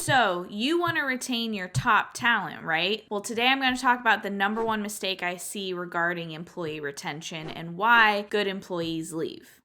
So you want to retain your top talent, right? Well, today I'm going to talk about the number one mistake I see regarding employee retention and why good employees leave.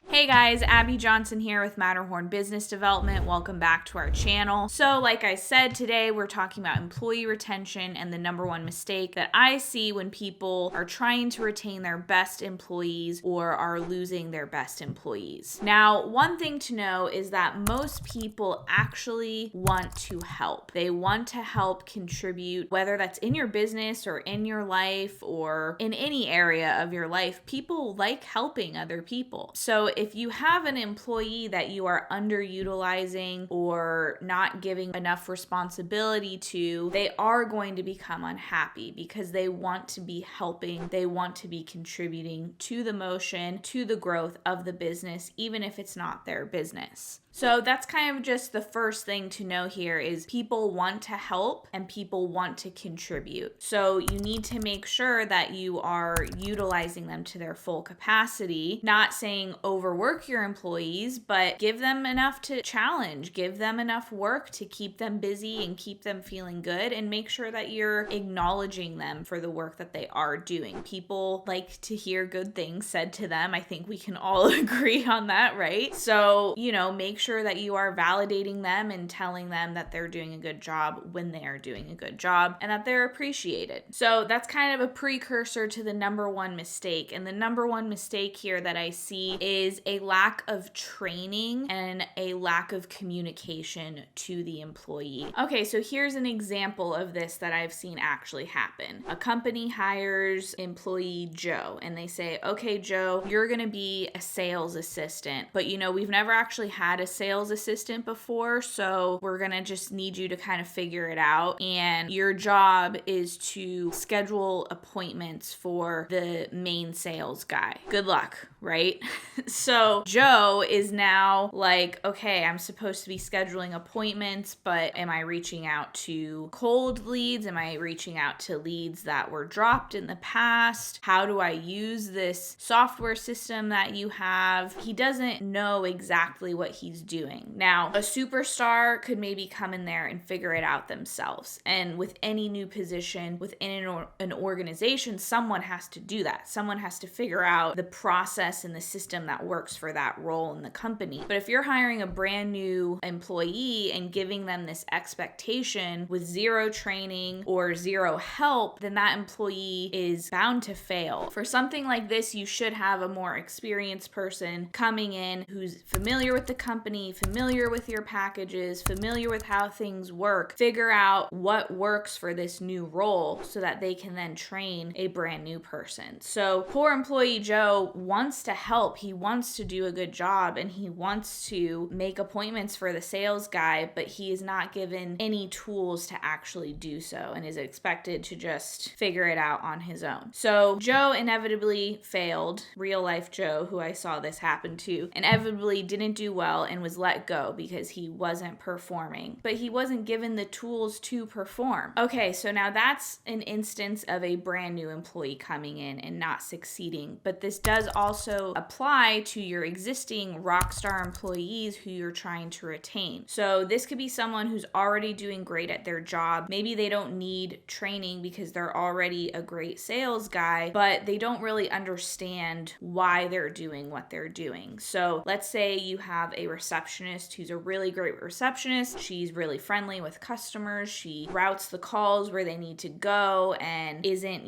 Hey guys, Abby Johnson here with Matterhorn Business Development. Welcome back to our channel. So like I said, today we're talking about employee retention and the number one mistake that I see when people are trying to retain their best employees or are losing their best employees. Now, one thing to know is that most people actually want to help. They want to help contribute, whether that's in your business or in your life or in any area of your life. People like helping other people. So if you have an employee that you are underutilizing or not giving enough responsibility to, they are going to become unhappy because they want to be helping, they want to be contributing to the motion, to the growth of the business, even if it's not their business. So that's kind of just the first thing to know here is people want to help and people want to contribute. So you need to make sure that you are utilizing them to their full capacity, not saying overwork your employees, but give them enough to challenge, give them enough work to keep them busy and keep them feeling good, and make sure that you're acknowledging them for the work that they are doing. People like to hear good things said to them. I think we can all agree on that, right? So, make sure that you are validating them and telling them that they're doing a good job when they are doing a good job and that they're appreciated. So that's kind of a precursor to the number one mistake. And the number one mistake here that I see is a lack of training and a lack of communication to the employee. Okay, so here's an example of this that I've seen actually happen. A company hires employee Joe and they say, okay, Joe, you're going to be a sales assistant, but we've never actually had a sales assistant before, so we're gonna just need you to kind of figure it out, and your job is to schedule appointments for the main sales guy. Good luck, right? So Joe is now like, okay, I'm supposed to be scheduling appointments, but am I reaching out to cold leads? Am I reaching out to leads that were dropped in the past? How do I use this software system that you have? He doesn't know exactly what he's doing. Now, a superstar could maybe come in there and figure it out themselves. And with any new position within an organization, someone has to do that. Someone has to figure out the process and the system that works for that role in the company. But if you're hiring a brand new employee and giving them this expectation with zero training or zero help, then that employee is bound to fail. For something like this, you should have a more experienced person coming in who's familiar with the company, familiar with your packages, familiar with how things work, figure out what works for this new role so that they can then train a brand new person. So poor employee Joe wants to help, he wants to do a good job, and he wants to make appointments for the sales guy, but he is not given any tools to actually do so and is expected to just figure it out on his own. So Joe inevitably failed. Real life Joe, who I saw this happen to, inevitably didn't do well and was let go because he wasn't performing, but he wasn't given the tools to perform. Okay, so now that's an instance of a brand new employee coming in and not succeeding, but this does also apply to your existing rock star employees who you're trying to retain. So this could be someone who's already doing great at their job. Maybe they don't need training because they're already a great sales guy, but they don't really understand why they're doing what they're doing. So let's say you have a receptionist who's a really great receptionist. She's really friendly with customers. She routes the calls where they need to go and isn't,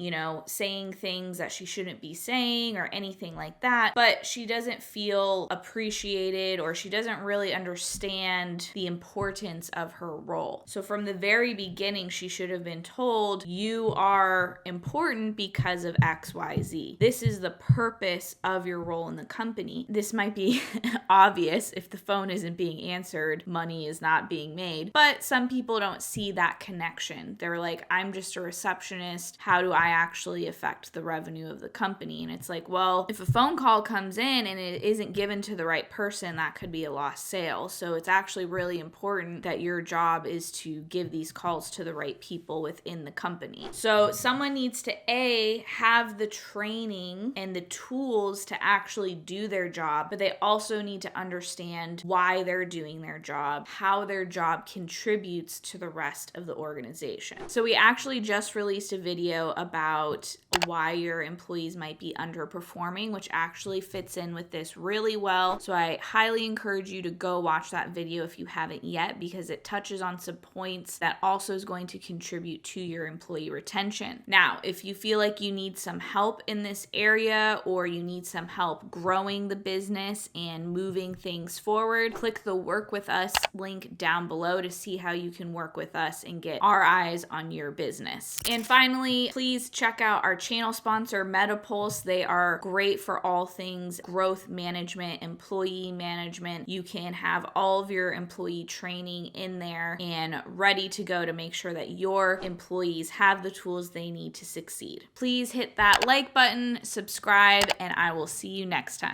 saying things that she shouldn't be saying or anything like that. But she doesn't feel appreciated or she doesn't really understand the importance of her role. So from the very beginning, she should have been told, you are important because of XYZ. This is the purpose of your role in the company. This might be obvious if the phone isn't being answered, money is not being made. But some people don't see that connection. They're like, I'm just a receptionist. How do I actually affect the revenue of the company? And it's like, well, if a phone call comes in and it isn't given to the right person, that could be a lost sale. So it's actually really important that your job is to give these calls to the right people within the company. So someone needs to have the training and the tools to actually do their job, but they also need to understand why they're doing their job, how their job contributes to the rest of the organization. So we actually just released a video about why your employees might be underperforming, which actually fits in with this really well. So I highly encourage you to go watch that video if you haven't yet, because it touches on some points that also is going to contribute to your employee retention. Now, if you feel like you need some help in this area, or you need some help growing the business and moving things forward, click the Work With Us link down below to see how you can work with us and get our eyes on your business. And finally, please check out our channel sponsor, MetaPulse. They are great for all things growth management, employee management. You can have all of your employee training in there and ready to go to make sure that your employees have the tools they need to succeed. Please hit that like button, subscribe, and I will see you next time.